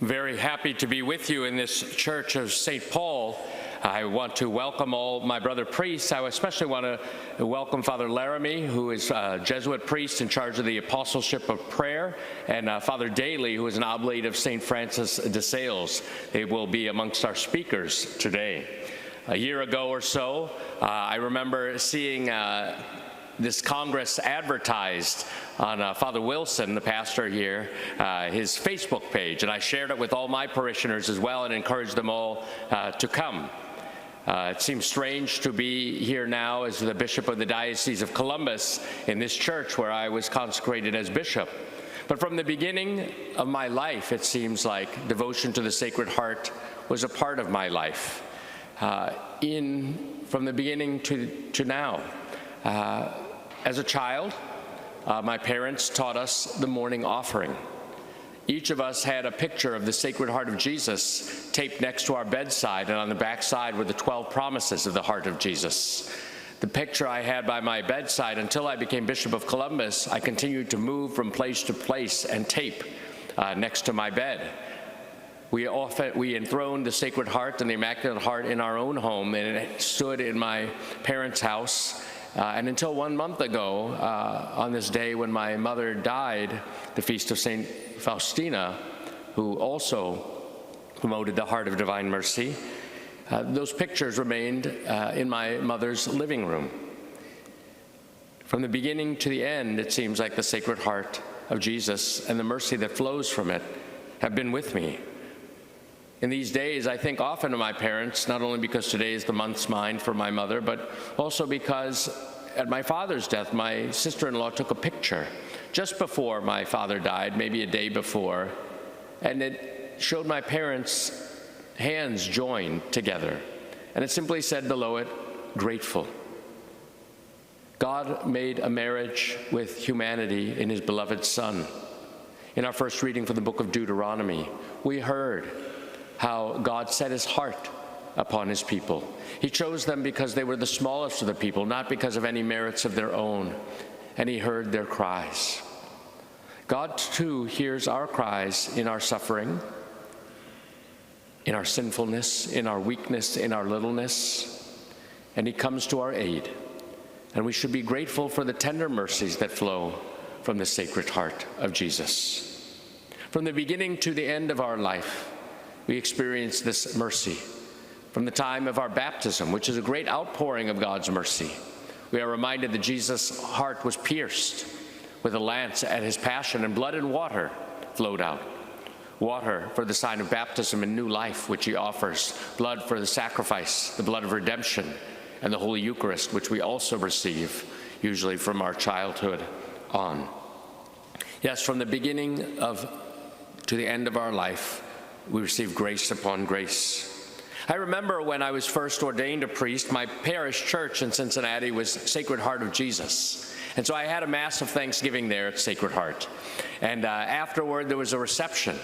Very happy to be with you in this Church of St. Paul. I want to welcome all my brother priests. I especially want to welcome Father Laramie, who is a Jesuit priest in charge of the Apostleship of Prayer, and Father Daly, who is an oblate of St. Francis de Sales. They will be amongst our speakers today. A year ago or so, I remember seeing this Congress advertised on Father Wilson, the pastor here, his Facebook page, and I shared it with all my parishioners as well and encouraged them all to come. It seems strange to be here now as the Bishop of the Diocese of Columbus in this church where I was consecrated as bishop. But from the beginning of my life, it seems like devotion to the Sacred Heart was a part of my life, from the beginning to now. As a child, my parents taught us the morning offering. Each of us had a picture of the Sacred Heart of Jesus taped next to our bedside, and on the back side were the 12 promises of the Heart of Jesus. The picture I had by my bedside until I became Bishop of Columbus, I continued to move from place to place and tape next to my bed. We enthroned the Sacred Heart and the Immaculate Heart in our own home, and it stood in my parents' house. And until 1 month ago, on this day when my mother died, the feast of St. Faustina, who also promoted the Heart of Divine Mercy, those pictures remained in my mother's living room. From the beginning to the end, it seems like the Sacred Heart of Jesus and the mercy that flows from it have been with me. In these days, I think often of my parents, not only because today is the month's mind for my mother, but also because at my father's death, my sister-in-law took a picture just before my father died, maybe a day before, and it showed my parents' hands joined together. And it simply said below it, grateful. God made a marriage with humanity in his beloved Son. In our first reading from the book of Deuteronomy, we heard how God set his heart upon his people. He chose them because they were the smallest of the people, not because of any merits of their own, and he heard their cries. God, too, hears our cries in our suffering, in our sinfulness, in our weakness, in our littleness, and he comes to our aid. And we should be grateful for the tender mercies that flow from the Sacred Heart of Jesus. From the beginning to the end of our life, we experience this mercy. From the time of our baptism, which is a great outpouring of God's mercy, we are reminded that Jesus' heart was pierced with a lance at his passion, and blood and water flowed out. Water for the sign of baptism and new life, which he offers. Blood for the sacrifice, the blood of redemption, and the Holy Eucharist, which we also receive, usually from our childhood on. Yes, from the beginning to the end of our life, we receive grace upon grace. I remember when I was first ordained a priest, my parish church in Cincinnati was Sacred Heart of Jesus. And so I had a Mass of Thanksgiving there at Sacred Heart. And afterward, there was a reception.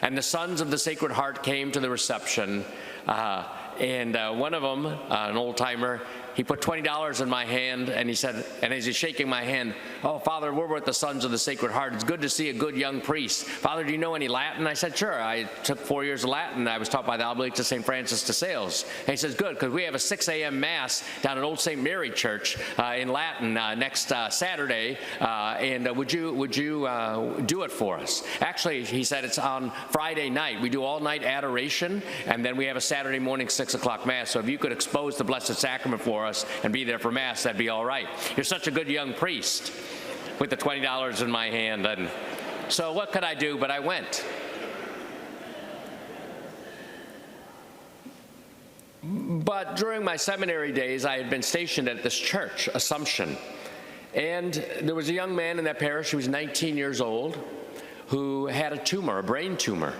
And the sons of the Sacred Heart came to the reception. And one of them, an old-timer, he put $20 in my hand, and he said, and as he's shaking my hand, "Oh, Father, we're with the Sons of the Sacred Heart. It's good to see a good young priest. Father, do you know any Latin?" I said, "Sure. I took 4 years of Latin. I was taught by the Oblates of St. Francis de Sales." And he says, "Good, because we have a 6 a.m. Mass down at Old St. Mary Church in Latin next Saturday, and would you do it for us?" Actually, he said, it's on Friday night. We do all-night adoration, and then we have a Saturday morning 6 o'clock Mass. So if you could expose the Blessed Sacrament for us and be there for Mass, that'd be all right. You're such a good young priest, with the $20 in my hand. And so what could I do? But I went. But during my seminary days, I had been stationed at this church, Assumption. And there was a young man in that parish who was 19 years old who had a tumor, a brain tumor.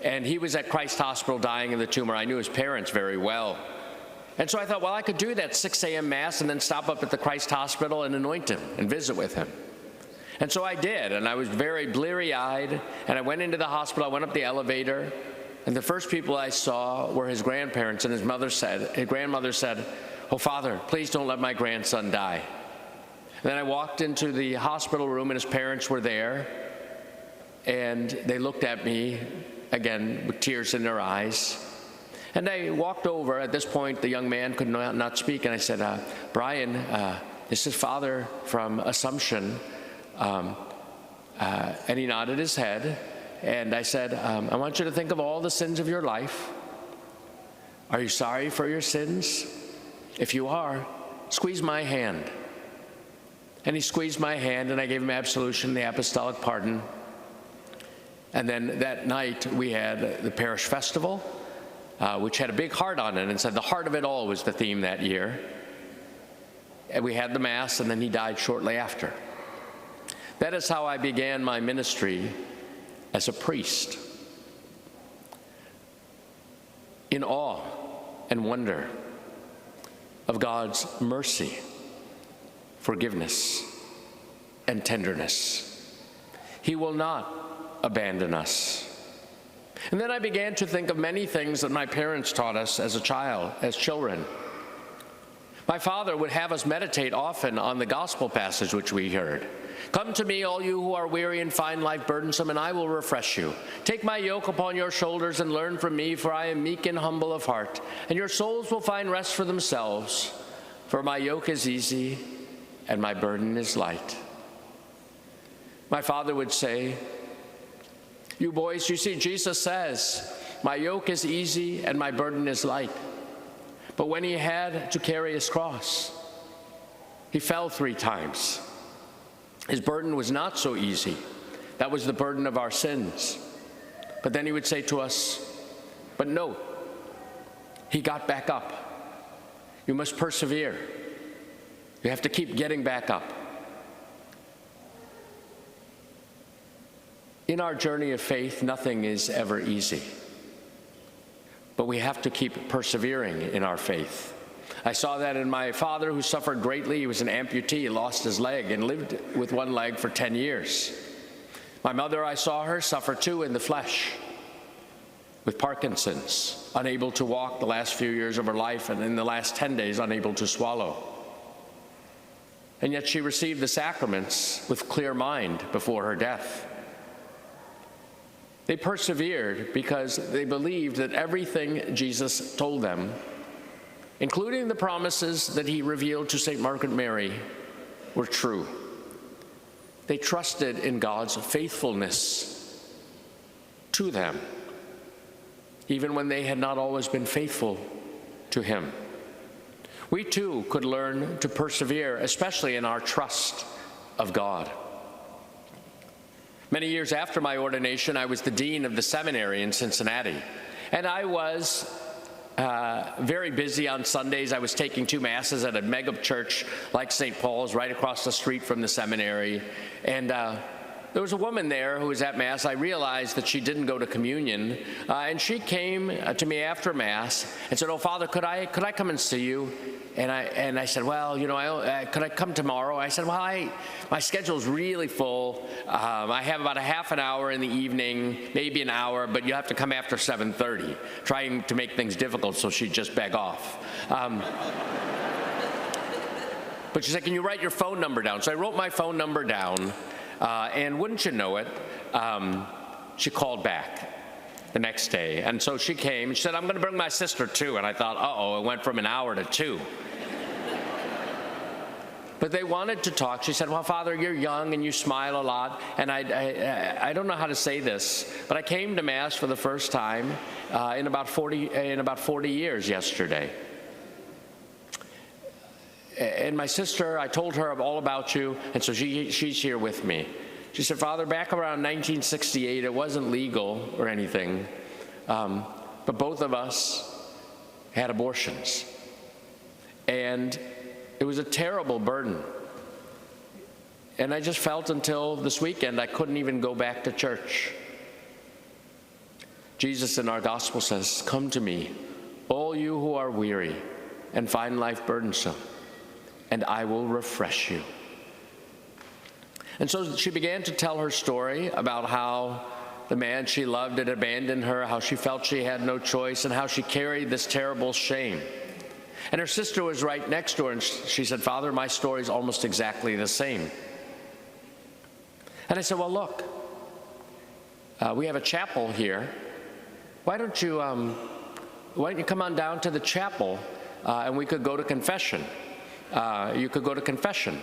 And he was at Christ Hospital dying of the tumor. I knew his parents very well. And so I thought, well, I could do that 6 a.m. Mass and then stop up at the Christ Hospital and anoint him and visit with him. And so I did, and I was very bleary-eyed, and I went into the hospital, I went up the elevator, and the first people I saw were his grandparents, and his grandmother said, "Oh, Father, please don't let my grandson die." And then I walked into the hospital room, and his parents were there, And they looked at me, again, with tears in their eyes. And I walked over. At this point, the young man could not speak. And I said, Brian, this is Father from Assumption. And he nodded his head. And I said, I want you to think of all the sins of your life. Are you sorry for your sins? If you are, squeeze my hand. And he squeezed my hand, and I gave him absolution, the apostolic pardon. And then that night, we had the parish festival, which had a big heart on it, and said the heart of it all was the theme that year. And we had the Mass, and then he died shortly after. That is how I began my ministry as a priest, in awe and wonder of God's mercy, forgiveness, and tenderness. He will not abandon us. And then I began to think of many things that my parents taught us as children. My father would have us meditate often on the gospel passage which we heard. Come to me, all you who are weary and find life burdensome, and I will refresh you. Take my yoke upon your shoulders and learn from me, for I am meek and humble of heart, and your souls will find rest for themselves. For my yoke is easy and my burden is light. My father would say, you boys, you see, Jesus says, my yoke is easy and my burden is light. But when he had to carry his cross, he fell 3 times. His burden was not so easy. That was the burden of our sins. But then he would say to us, but no, he got back up. You must persevere. You have to keep getting back up. In our journey of faith, nothing is ever easy. But we have to keep persevering in our faith. I saw that in my father, who suffered greatly. He was an amputee. He lost his leg and lived with one leg for 10 years. My mother, I saw her suffer too in the flesh with Parkinson's, unable to walk the last few years of her life, and in the last 10 days, unable to swallow. And yet she received the sacraments with clear mind before her death. They persevered because they believed that everything Jesus told them, including the promises that he revealed to St. Margaret Mary, were true. They trusted in God's faithfulness to them, even when they had not always been faithful to him. We too could learn to persevere, especially in our trust of God. Many years after my ordination, I was the dean of the seminary in Cincinnati, and I was very busy on Sundays. I was taking 2 masses at a mega church like St. Paul's right across the street from the seminary. And there was a woman there who was at Mass. I realized that she didn't go to communion. And she came to me after Mass and said, oh, Father, could I come and see you? And I said, well, you know, could I come tomorrow? I said, well, my schedule's really full. I have about a half an hour in the evening, maybe an hour, but you have to come after 7:30, trying to make things difficult so she'd just beg off. But she said, can you write your phone number down? So I wrote my phone number down, and wouldn't you know it, she called back the next day. And so she came, and she said, I'm going to bring my sister too. And I thought, uh-oh, it went from an hour to 2. But they wanted to talk. She said, well, Father, you're young and you smile a lot. And I don't know how to say this, but I came to Mass for the first time in about 40 years yesterday. And my sister, I told her all about you, and so she's here with me. She said, Father, back around 1968, it wasn't legal or anything, but both of us had abortions. And it was a terrible burden. And I just felt until this weekend I couldn't even go back to church. Jesus in our gospel says, come to me, all you who are weary and find life burdensome, and I will refresh you. And so she began to tell her story about how the man she loved had abandoned her, how she felt she had no choice, and how she carried this terrible shame. And her sister was right next door, and she said, Father, my story is almost exactly the same. And I said, well, look, we have a chapel here. Why don't you come on down to the chapel and we could go to confession. You could go to confession.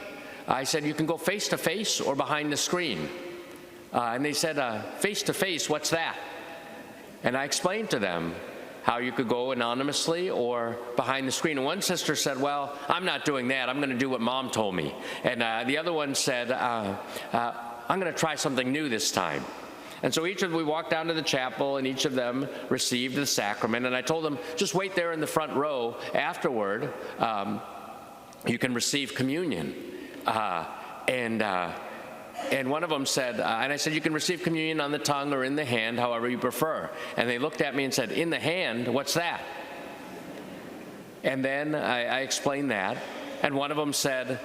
I said, you can go face to face or behind the screen. And they said, face to face, what's that? And I explained to them how you could go anonymously or behind the screen. And one sister said, well, I'm not doing that. I'm going to do what Mom told me. And the other one said, I'm going to try something new this time. And so we walked down to the chapel, and each of them received the sacrament. And I told them, just wait there in the front row. Afterward, you can receive communion. And one of them said, and I said, you can receive communion on the tongue or in the hand, however you prefer. And they looked at me and said, in the hand, what's that? And then I explained that. And one of them said,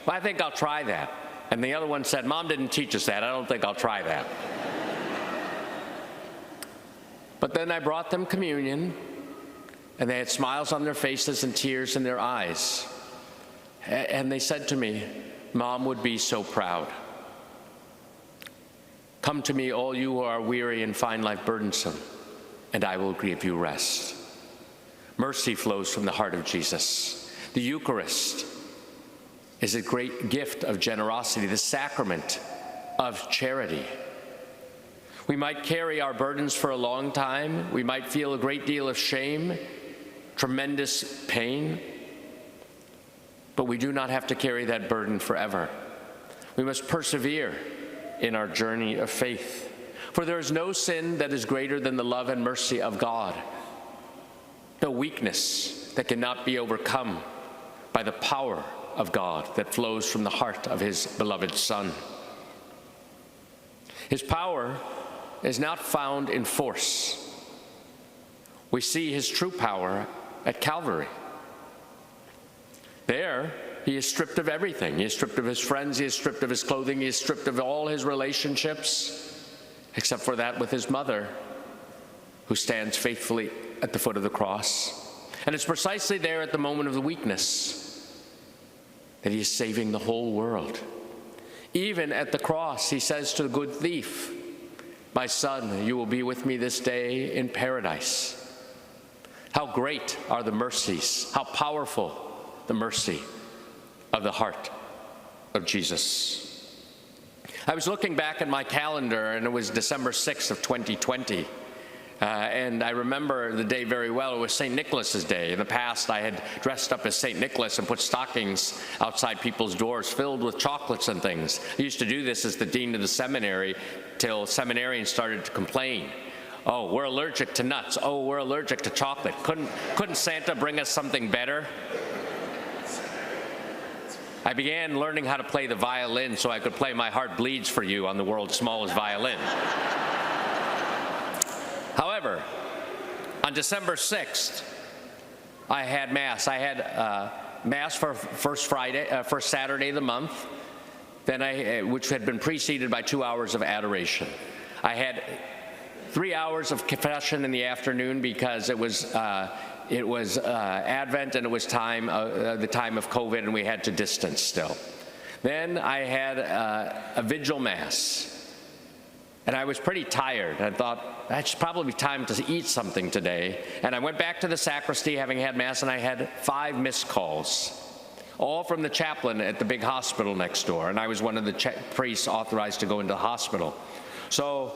well, I think I'll try that. And the other one said, Mom didn't teach us that. I don't think I'll try that. But then I brought them communion, and they had smiles on their faces and tears in their eyes. And they said to me, Mom would be so proud. Come to me, all you who are weary and find life burdensome, and I will give you rest. Mercy flows from the heart of Jesus. The Eucharist is a great gift of generosity, the sacrament of charity. We might carry our burdens for a long time. We might feel a great deal of shame, tremendous pain, but we do not have to carry that burden forever. We must persevere in our journey of faith. For there is no sin that is greater than the love and mercy of God, no weakness that cannot be overcome by the power of God that flows from the heart of his beloved Son. His power is not found in force. We see his true power at Calvary. There, he is stripped of everything. He is stripped of his friends, he is stripped of his clothing, he is stripped of all his relationships, except for that with his mother, who stands faithfully at the foot of the cross. And it's precisely there at the moment of the weakness that he is saving the whole world. Even at the cross, he says to the good thief, my son, you will be with me this day in paradise. How great are the mercies, how powerful the mercy of the heart of Jesus. I was looking back at my calendar, and it was December 6th of 2020. And I remember the day very well. It was St. Nicholas's Day. In the past, I had dressed up as St. Nicholas and put stockings outside people's doors filled with chocolates and things. I used to do this as the dean of the seminary till seminarians started to complain. Oh, we're allergic to nuts. Oh, we're allergic to chocolate. Couldn't Santa bring us something better? I began learning how to play the violin so I could play My Heart Bleeds for You on the world's smallest violin. However, on December 6th, I had Mass. I had Mass for first Saturday of the month, which had been preceded by 2 hours of adoration. I had 3 hours of confession in the afternoon because it was Advent and it was the time of COVID, and we had to distance still. Then I had a vigil Mass. And I was pretty tired. I thought, it's probably time to eat something today. And I went back to the sacristy having had Mass, and I had 5 missed calls, all from the chaplain at the big hospital next door. And I was one of the priests authorized to go into the hospital. So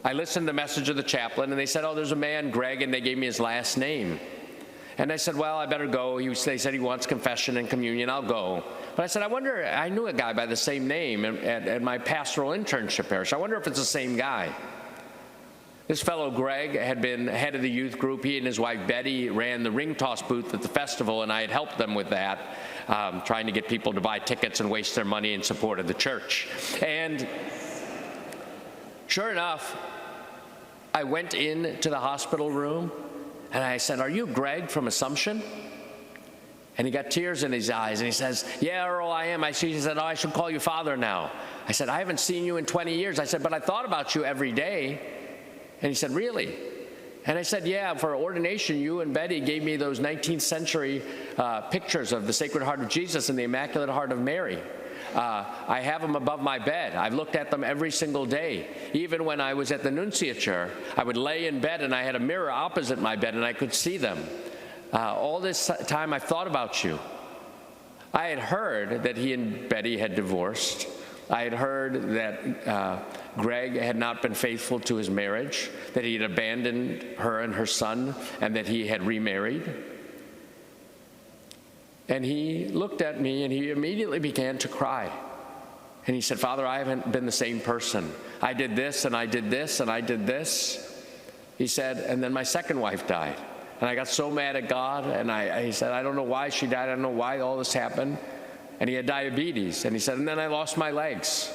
I listened to the message of the chaplain, and they said, oh, there's a man, Greg, and they gave me his last name. And I said, well, I better go. They said he wants confession and communion. I'll go. But I said, I knew a guy by the same name at my pastoral internship parish. I wonder if it's the same guy. This fellow, Greg, had been head of the youth group. He and his wife, Betty, ran the ring toss booth at the festival, and I had helped them with that, trying to get people to buy tickets and waste their money in support of the church. And sure enough, I went into the hospital room, and I said, are you Greg from Assumption? And he got tears in his eyes, and he says, yeah, Earl, I am. He said, oh, I should call you Father now. I said, I haven't seen you in 20 years. I said, but I thought about you every day. And he said, really? And I said, yeah, for ordination, you and Betty gave me those 19th century pictures of the Sacred Heart of Jesus and the Immaculate Heart of Mary. I have them above my bed. I've looked at them every single day. Even when I was at the nunciature, I would lay in bed and I had a mirror opposite my bed and I could see them. All this time I've thought about you. I had heard that he and Betty had divorced. I had heard that Greg had not been faithful to his marriage, that he had abandoned her and her son, and that he had remarried. And he looked at me and he immediately began to cry. And he said, Father, I haven't been the same person. I did this and I did this and I did this. He said, and then my second wife died. And I got so mad at God, and he said, I don't know why she died. I don't know why all this happened. And he had diabetes. And he said, and then I lost my legs.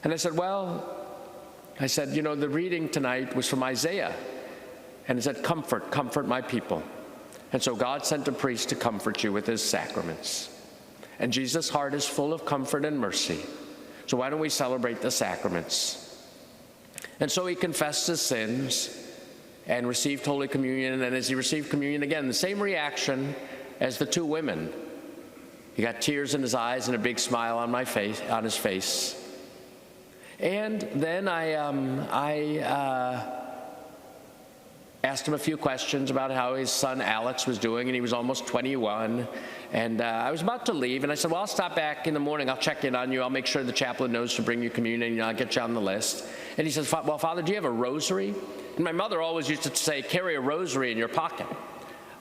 And I said, you know, the reading tonight was from Isaiah. And it said, comfort, comfort my people. And so God sent a priest to comfort you with his sacraments. And Jesus' heart is full of comfort and mercy. So why don't we celebrate the sacraments? And so he confessed his sins and received Holy Communion. And as he received communion again, the same reaction as the two women. He got tears in his eyes and a big smile on his face. And then I asked him a few questions about how his son Alex was doing, and he was almost 21. And I was about to leave, and I said, well, I'll stop back in the morning. I'll check in on you. I'll make sure the chaplain knows to bring you communion, and I'll get you on the list. And he says, well, Father, do you have a rosary? And my mother always used to say, carry a rosary in your pocket.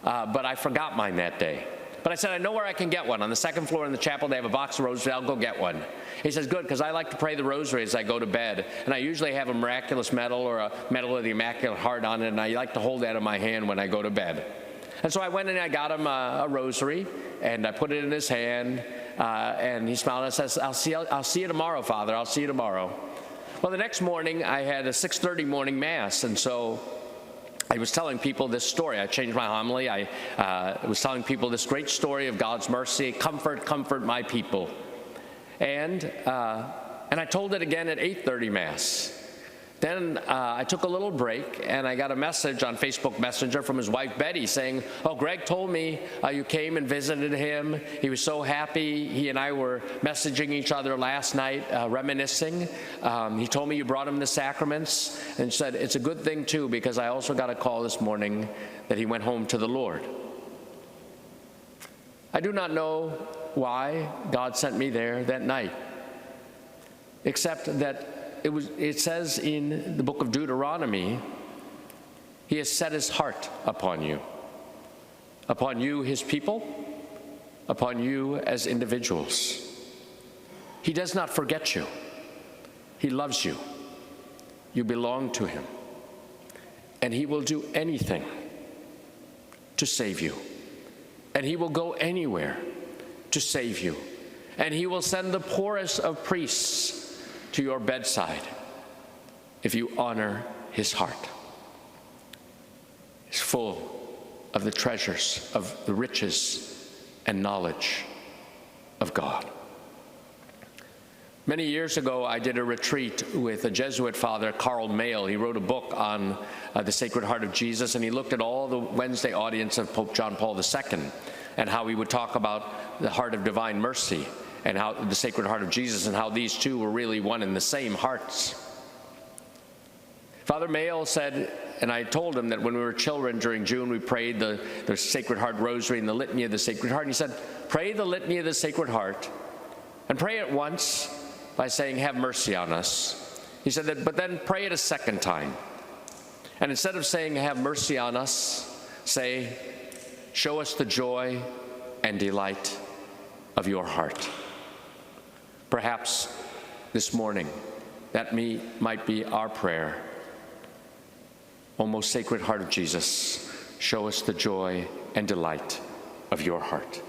But I forgot mine that day. But I said, I know where I can get one. On the second floor in the chapel, they have a box of rosaries. I'll go get one. He says, good, because I like to pray the rosary as I go to bed. And I usually have a miraculous medal or a medal of the Immaculate Heart on it, and I like to hold that in my hand when I go to bed. And so I went and I got him a rosary, and I put it in his hand, and he smiled and says, I'll see you tomorrow, Father. I'll see you tomorrow. Well, the next morning, I had a 6:30 morning Mass, and so I was telling people this story. I changed my homily. I was telling people this great story of God's mercy. Comfort, comfort my people. And I told it again at 8:30 Mass. Then I took a little break, and I got a message on Facebook Messenger from his wife, Betty, saying, oh, Greg told me you came and visited him. He was so happy. He and I were messaging each other last night, reminiscing. He told me you brought him the sacraments, and said, it's a good thing, too, because I also got a call this morning that he went home to the Lord. I do not know why God sent me there that night, except that it says in the book of Deuteronomy, he has set his heart upon you, his people, upon you as individuals. He does not forget you. He loves you. You belong to him. And he will do anything to save you. And he will go anywhere to save you. And he will send the poorest of priests to your bedside if you honor his heart. He's full of the treasures, of the riches and knowledge of God. Many years ago, I did a retreat with a Jesuit father, Karl Mayle. He wrote a book on the Sacred Heart of Jesus, and he looked at all the Wednesday audience of Pope John Paul II and how he would talk about the heart of divine mercy and how the Sacred Heart of Jesus, and how these two were really one and the same hearts. Father Mayle said, and I told him that when we were children during June, we prayed the Sacred Heart Rosary and the Litany of the Sacred Heart. And he said, pray the Litany of the Sacred Heart, and pray it once by saying, have mercy on us. He said that, but then pray it a second time. And instead of saying, have mercy on us, say, show us the joy and delight of your heart. Perhaps this morning, that might be our prayer. O most Sacred Heart of Jesus, show us the joy and delight of your heart.